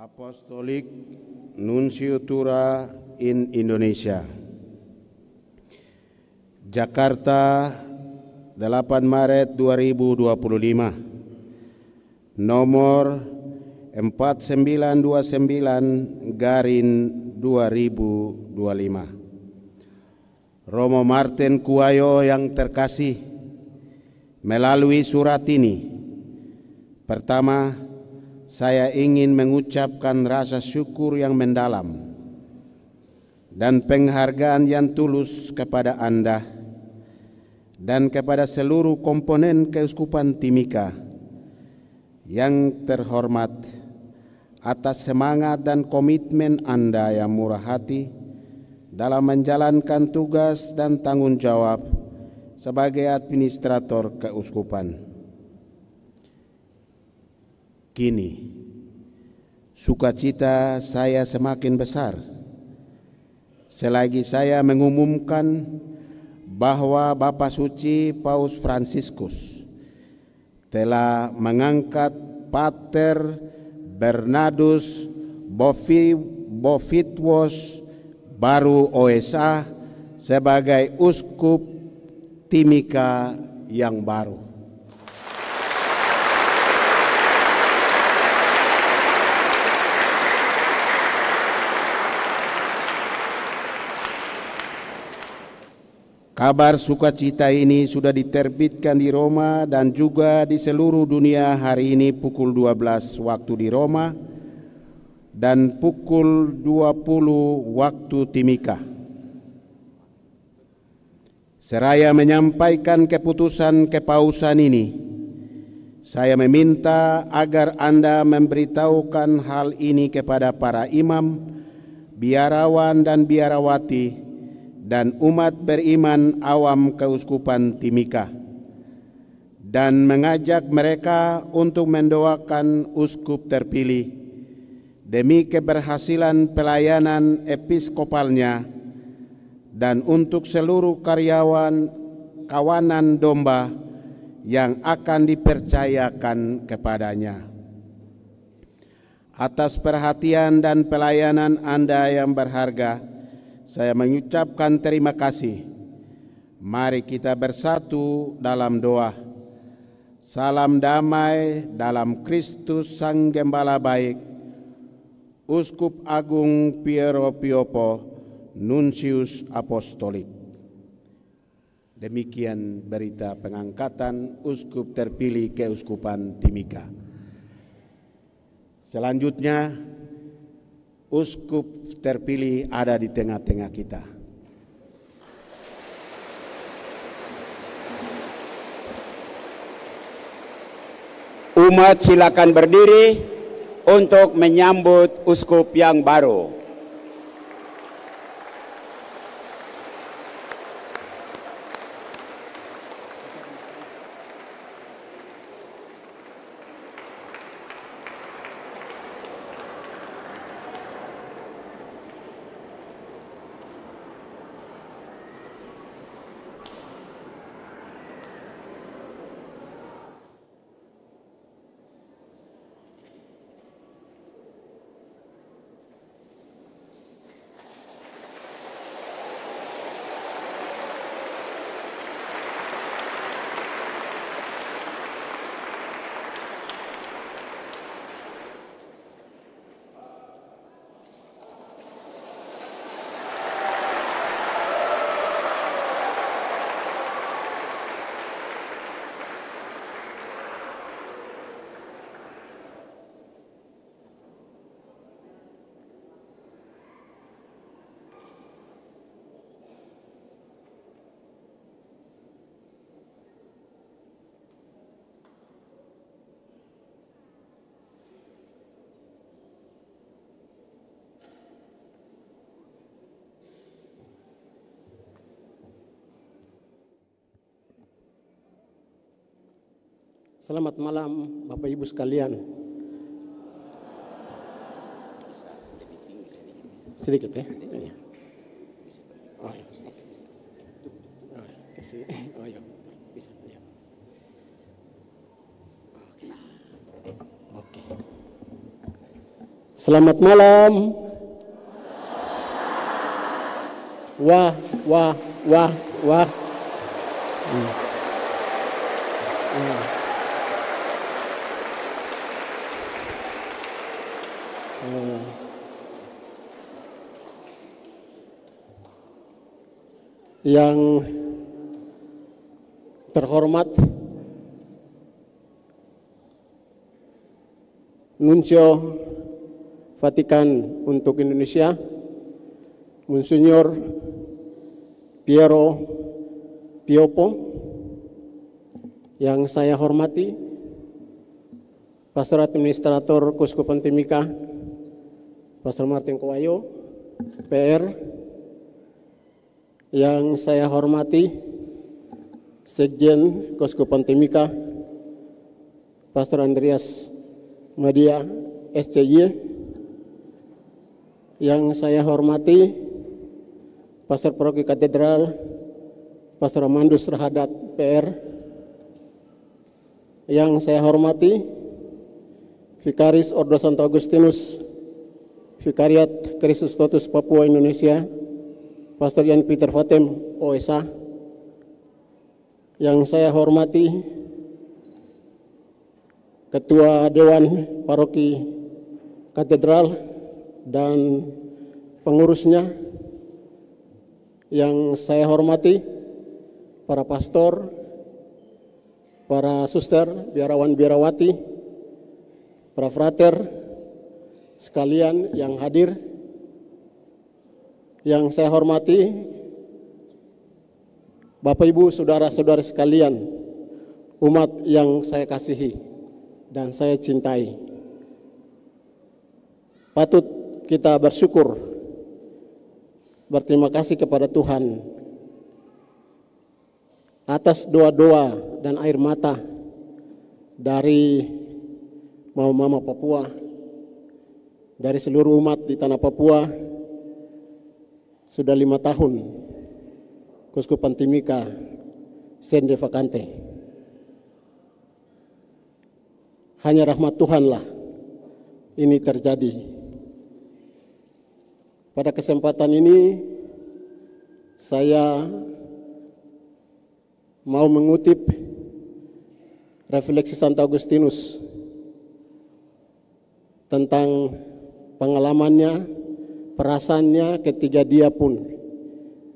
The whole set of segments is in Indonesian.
Apostolic Nunciatura in Indonesia. Jakarta, 8 Maret 2025. Nomor 49/2025. Romo Martin Kuwayo yang terkasih, melalui surat ini, pertama, saya ingin mengucapkan rasa syukur yang mendalam dan penghargaan yang tulus kepada Anda dan kepada seluruh komponen Keuskupan Timika yang terhormat atas semangat dan komitmen Anda yang murah hati dalam menjalankan tugas dan tanggung jawab sebagai administrator keuskupan. Kini, sukacita saya semakin besar selagi saya mengumumkan bahwa Bapak Suci Paus Fransiskus telah mengangkat Pater Bernardus Bovitwos Baru OSA sebagai Uskup Timika yang baru. Kabar sukacita ini sudah diterbitkan di Roma dan juga di seluruh dunia hari ini pukul 12 waktu di Roma dan pukul 20 waktu Timika. Seraya menyampaikan keputusan kepausan ini, saya meminta agar Anda memberitahukan hal ini kepada para imam, biarawan dan biarawati, dan umat beriman awam Keuskupan Timika, dan mengajak mereka untuk mendoakan uskup terpilih demi keberhasilan pelayanan episkopalnya dan untuk seluruh karyawan kawanan domba yang akan dipercayakan kepadanya. Atas perhatian dan pelayanan Anda yang berharga, saya mengucapkan terima kasih. Mari kita bersatu dalam doa. Salam damai dalam Kristus Sang Gembala Baik, Uskup Agung Piero Piopo, Nuncius Apostolik. Demikian berita pengangkatan uskup terpilih Keuskupan Timika. Selanjutnya, uskup terpilih ada di tengah-tengah kita. Umat silakan berdiri untuk menyambut uskup yang baru. Selamat malam Bapak Ibu sekalian. Sedikit ya. Oh, ya. Kasih. Oh ya, bisa ya. Oke. Selamat malam. Wah, wah, wah, wah. Yang terhormat Nuncio Vatikan untuk Indonesia, Monsinyur Piero Piopo, yang saya hormati Pastor Administrator Keuskupan Timika, Pastor Martin Kowayo, PR, yang saya hormati Sekjen Keuskupan Timika, Pastor Andreas Madia, SCY, yang saya hormati Pastor Paroki Katedral, Pastor Amandus Rahadat, PR, yang saya hormati Vikaris Ordo Santo Agustinus, Vikariat Kristus Totus Papua Indonesia, Pastor Jan Peter Fatem, OSA, yang saya hormati Ketua Dewan Paroki Katedral dan pengurusnya, yang saya hormati para pastor, para suster, biarawan biarawati, para frater sekalian yang hadir, yang saya hormati Bapak Ibu saudara-saudara sekalian, umat yang saya kasihi dan saya cintai. Patut kita bersyukur, berterima kasih kepada Tuhan atas doa-doa dan air mata dari mama-mama Papua, dari seluruh umat di tanah Papua. Sudah 5 tahun Keuskupan Timika sende vacante. Hanya rahmat Tuhanlah ini terjadi. Pada kesempatan ini saya mau mengutip refleksi Santo Agustinus tentang pengalamannya, perasaannya ketika dia pun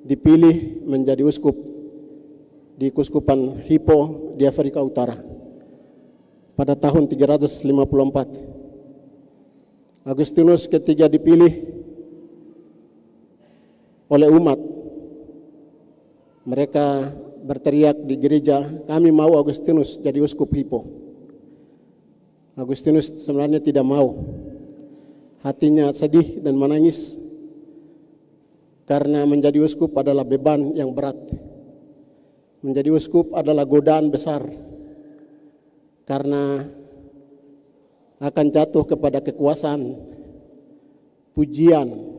dipilih menjadi uskup di Keuskupan Hippo di Afrika Utara pada tahun 354. Agustinus ketika dipilih oleh umat, mereka berteriak di gereja, kami mau Agustinus jadi uskup Hippo. Agustinus sebenarnya tidak mau, hatinya sedih dan menangis karena menjadi uskup adalah beban yang berat. Menjadi uskup adalah godaan besar karena akan jatuh kepada kekuasaan, pujian,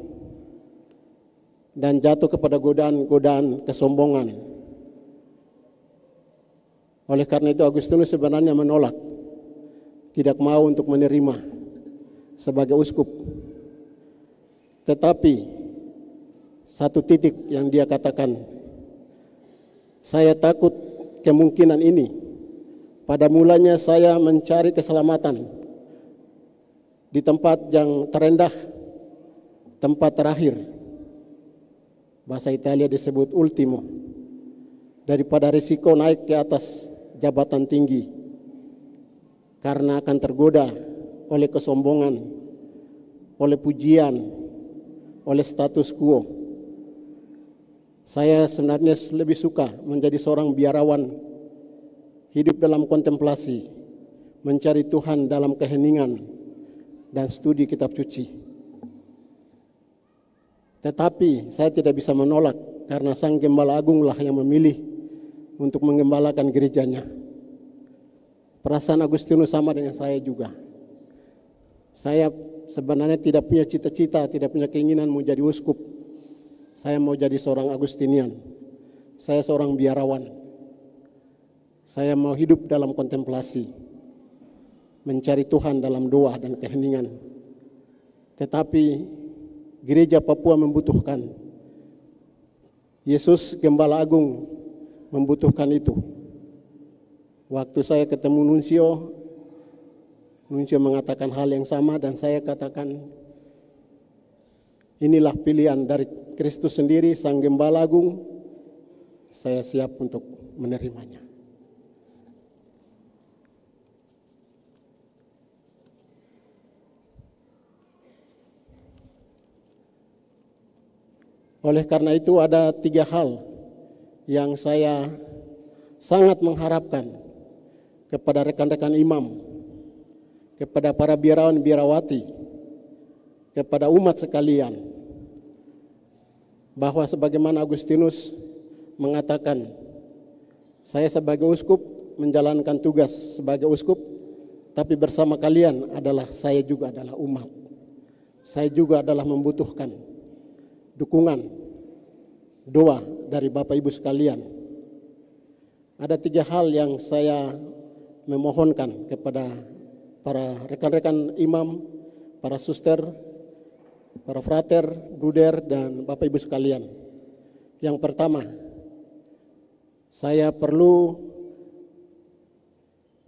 dan jatuh kepada godaan-godaan kesombongan. Oleh karena itu Agustinus sebenarnya menolak, tidak mau untuk menerima sebagai uskup. Tetapi satu titik yang dia katakan, saya takut kemungkinan ini. Pada mulanya saya mencari keselamatan di tempat yang terendah, tempat terakhir. Bahasa Italia disebut ultimo. Daripada risiko naik ke atas jabatan tinggi karena akan tergoda oleh kesombongan, oleh pujian, oleh status quo. Saya sebenarnya lebih suka menjadi seorang biarawan, hidup dalam kontemplasi, mencari Tuhan dalam keheningan dan studi kitab suci. Tetapi saya tidak bisa menolak karena Sang Gembala Agung lah yang memilih untuk menggembalakan gerejanya. Perasaan Agustinus sama dengan saya juga. Saya sebenarnya tidak punya cita-cita, tidak punya keinginan mau jadi uskup. Saya mau jadi seorang Agustinian. Saya seorang biarawan. Saya mau hidup dalam kontemplasi, mencari Tuhan dalam doa dan keheningan. tetapi gereja Papua membutuhkan. Yesus Gembala Agung membutuhkan itu. Waktu saya ketemu Nuncio mengatakan hal yang sama dan saya katakan, inilah pilihan dari Kristus sendiri, Sang Gembala Agung, saya siap untuk menerimanya. Oleh karena itu ada 3 hal yang saya sangat mengharapkan kepada rekan-rekan imam, kepada para biarawan biarawati, kepada umat sekalian, bahwa sebagaimana Agustinus mengatakan, saya sebagai uskup menjalankan tugas sebagai uskup, tapi bersama kalian saya juga adalah umat. Saya juga adalah membutuhkan dukungan, doa dari Bapak Ibu sekalian. Ada 3 hal yang saya memohonkan kepada para rekan-rekan imam, para suster, para frater, bruder, dan Bapak Ibu sekalian. Yang pertama, saya perlu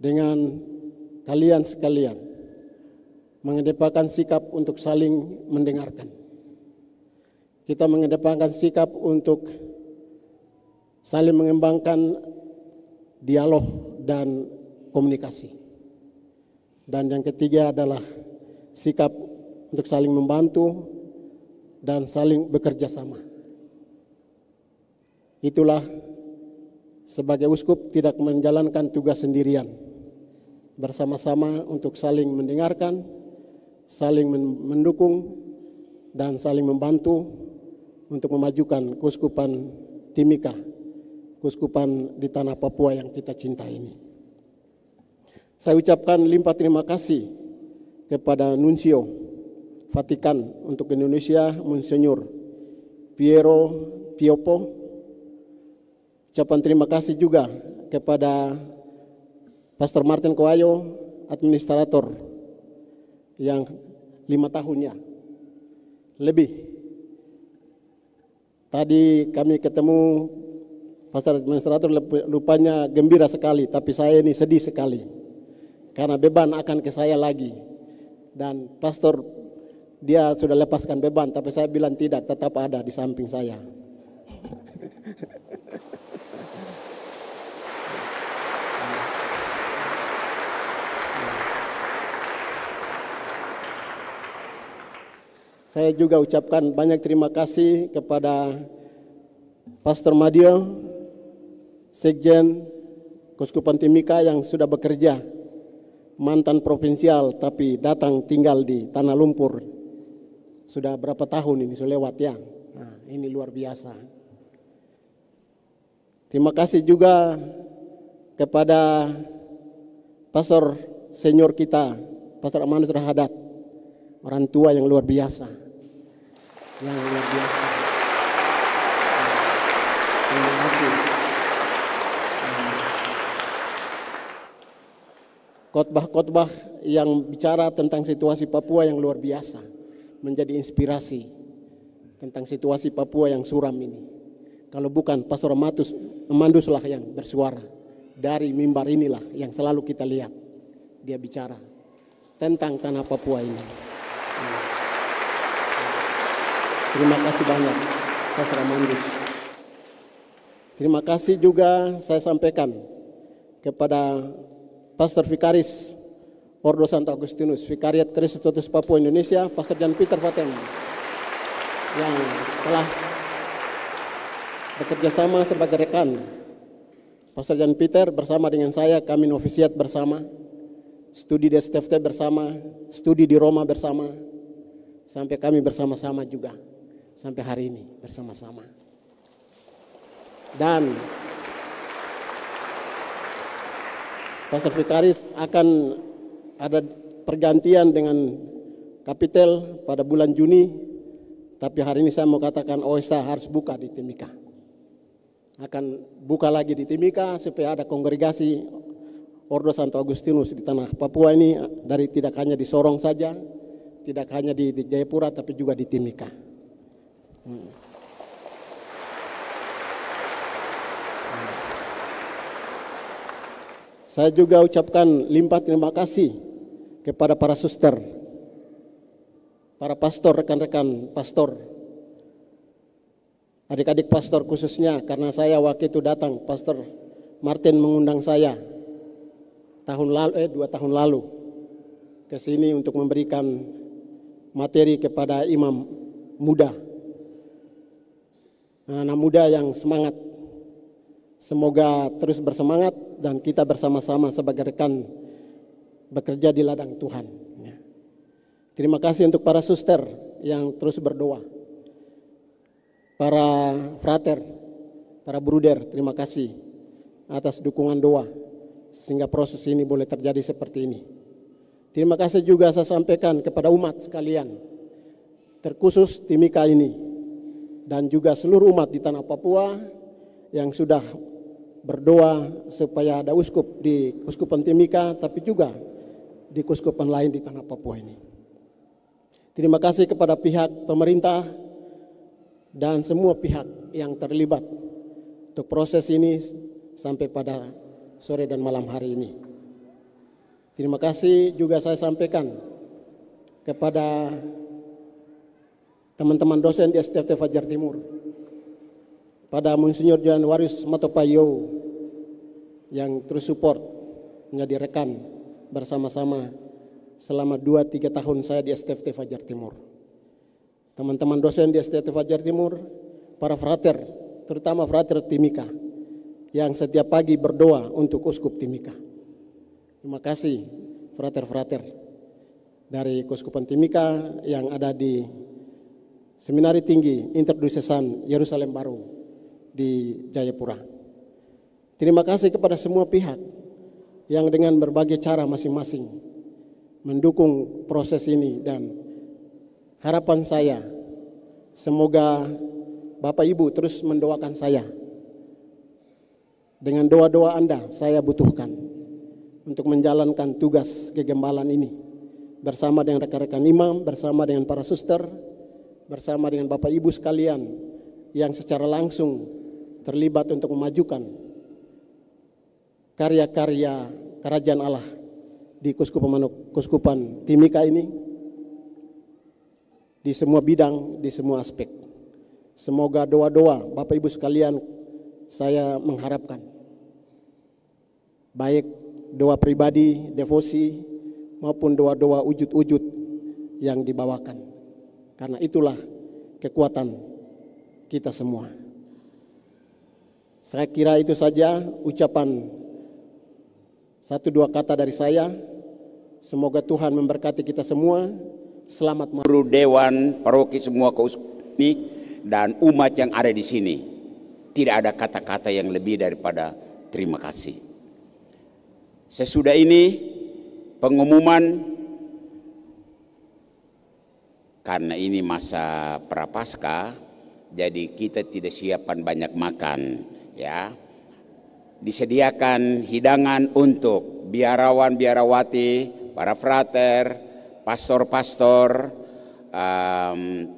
dengan kalian sekalian mengedepankan sikap untuk saling mendengarkan. Kita mengedepankan sikap untuk saling mengembangkan dialog dan komunikasi. Dan yang ketiga adalah sikap untuk saling membantu dan saling bekerja sama. Itulah sebagai uskup tidak menjalankan tugas sendirian. Bersama-sama untuk saling mendengarkan, saling mendukung, dan saling membantu untuk memajukan keuskupan Timika, keuskupan di tanah Papua yang kita cintai ini. Saya ucapkan limpah terima kasih kepada Nuncio Vatikan untuk Indonesia, Monsinyur Piero Piopo. Ucapan terima kasih juga kepada Pastor Martin Koayo, administrator yang 5 tahunnya lebih. Tadi kami ketemu pastor administrator, lupanya gembira sekali, tapi saya ini sedih sekali karena beban akan ke saya lagi. Dan pastor dia sudah lepaskan beban, tapi saya bilang tidak, tetap ada di samping saya. Saya juga ucapkan banyak terima kasih kepada Pastor Madio, Sekjen Keuskupan Timika yang sudah bekerja, mantan provinsial tapi datang tinggal di Tanah Lumpur. Sudah berapa tahun ini sudah lewat ya. Nah, ini luar biasa. Terima kasih juga kepada Pastor senior kita, Pastor Amanus Rahadat, orang tua yang luar biasa. Yang luar biasa. Terima kasih. Khotbah-khotbah yang bicara tentang situasi Papua yang luar biasa, menjadi inspirasi tentang situasi Papua yang suram ini. Kalau bukan Pastor Amandus lah yang bersuara dari mimbar inilah yang selalu kita lihat dia bicara tentang tanah Papua ini. Terima kasih banyak Pastor Amandus. Terima kasih juga saya sampaikan kepada Pastor Vikaris Ordo Santo Agustinus, Vikariat Kristus Papua Indonesia, Pastor Jan Peter Fatem, yang telah bekerja sama sebagai rekan. Pastor Jan Peter bersama dengan saya, kami novisiat bersama, studi di STFT bersama, studi di Roma bersama, sampai kami bersama-sama juga. Sampai hari ini bersama-sama. Dan Pastor Vikaris akan ada pergantian dengan Kapitel pada bulan Juni. Tapi hari ini saya mau katakan OSA harus buka di Timika. Akan buka lagi di Timika supaya ada kongregasi Ordo Santo Agustinus di tanah Papua ini, dari tidak hanya di Sorong saja, tidak hanya di Jayapura tapi juga di Timika. Saya juga ucapkan limpah terima kasih kepada para suster, para pastor, rekan-rekan pastor, adik-adik pastor khususnya, karena saya waktu itu datang, Pastor Martin mengundang saya 2 tahun lalu ke sini untuk memberikan materi kepada imam muda, anak muda yang semangat. Semoga terus bersemangat dan kita bersama-sama sebagai rekan bekerja di ladang Tuhan. Terima kasih untuk para suster yang terus berdoa, para frater, para bruder, terima kasih atas dukungan doa sehingga proses ini boleh terjadi seperti ini. Terima kasih juga saya sampaikan kepada umat sekalian, terkhusus Timika ini dan juga seluruh umat di tanah Papua yang sudah berdoa supaya ada uskup di Kuskupan Timika tapi juga di kuskupan lain di tanah Papua ini. Terima kasih kepada pihak pemerintah dan semua pihak yang terlibat untuk proses ini sampai pada sore dan malam hari ini. Terima kasih juga saya sampaikan kepada teman-teman dosen di STFT Fajar Timur, pada Monsinyur Januarius Matopayo yang terus support menjadi rekan bersama-sama selama 2-3 tahun saya di STFT Fajar Timur. Teman-teman dosen di STFT Fajar Timur, para frater, terutama frater Timika yang setiap pagi berdoa untuk Uskup Timika. Terima kasih frater-frater dari Kuskupan Timika yang ada di Seminari Tinggi Interdiocesan Yerusalem Baru di Jayapura. Terima kasih kepada semua pihak yang dengan berbagai cara masing-masing mendukung proses ini, dan harapan saya semoga Bapak Ibu terus mendoakan saya. Dengan doa-doa Anda saya butuhkan untuk menjalankan tugas kegembalaan ini bersama dengan rekan-rekan imam, bersama dengan para suster, bersama dengan Bapak Ibu sekalian yang secara langsung terlibat untuk memajukan karya-karya kerajaan Allah di Kuskupan Timika ini di semua bidang, di semua aspek. Semoga doa-doa Bapak Ibu sekalian saya mengharapkan, baik doa pribadi, devosi, maupun doa-doa wujud-wujud yang dibawakan. Karena itulah kekuatan kita semua. Saya kira itu saja ucapan 1-2 kata dari saya. Semoga Tuhan memberkati kita semua. Selamat malam. Seluruh dewan paroki semua keuskupan ini dan umat yang ada di sini. Tidak ada kata-kata yang lebih daripada terima kasih. Sesudah ini pengumuman, karena ini masa prapaskah, jadi kita tidak siapkan banyak makan, ya. Disediakan hidangan untuk biarawan-biarawati, para frater, pastor-pastor,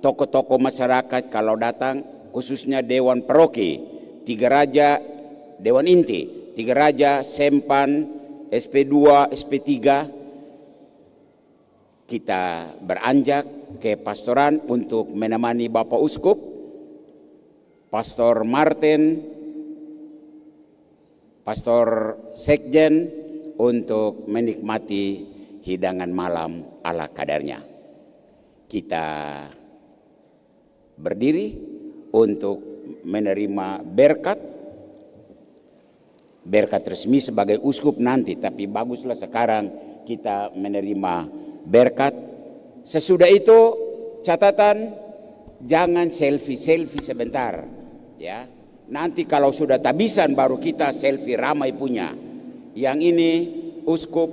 tokoh-tokoh masyarakat kalau datang, khususnya Dewan Paroki, 3 Raja, Dewan Inti, 3 Raja, Sempan, SP2, SP3, kita beranjak ke pastoran untuk menemani Bapak Uskup, Pastor Martin, Pastor Sekjen untuk menikmati hidangan malam ala kadarnya. Kita berdiri untuk menerima berkat resmi sebagai uskup nanti, tapi baguslah sekarang kita menerima berkat. Sesudah itu catatan, jangan selfie sebentar, ya. Nanti kalau sudah tabisan baru kita selfie ramai punya. Yang ini uskup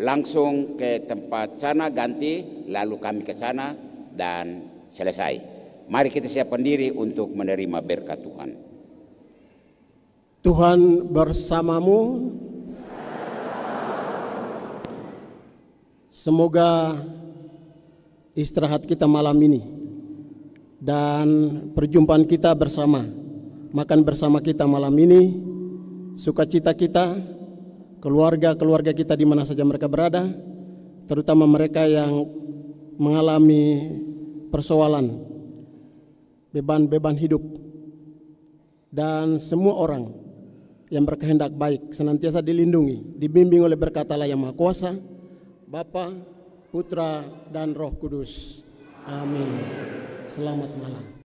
langsung ke tempat sana ganti, lalu kami ke sana dan selesai. Mari kita siapkan diri untuk menerima berkat Tuhan. Tuhan bersamamu. Semoga istirahat kita malam ini dan perjumpaan kita bersama, makan bersama kita malam ini, sukacita kita, keluarga kita di mana saja mereka berada, terutama mereka yang mengalami persoalan, beban-beban hidup, dan semua orang yang berkehendak baik senantiasa dilindungi, dibimbing oleh berkat Allah yang Maha Kuasa, Bapa, Putra, dan Roh Kudus. Amin. Selamat malam.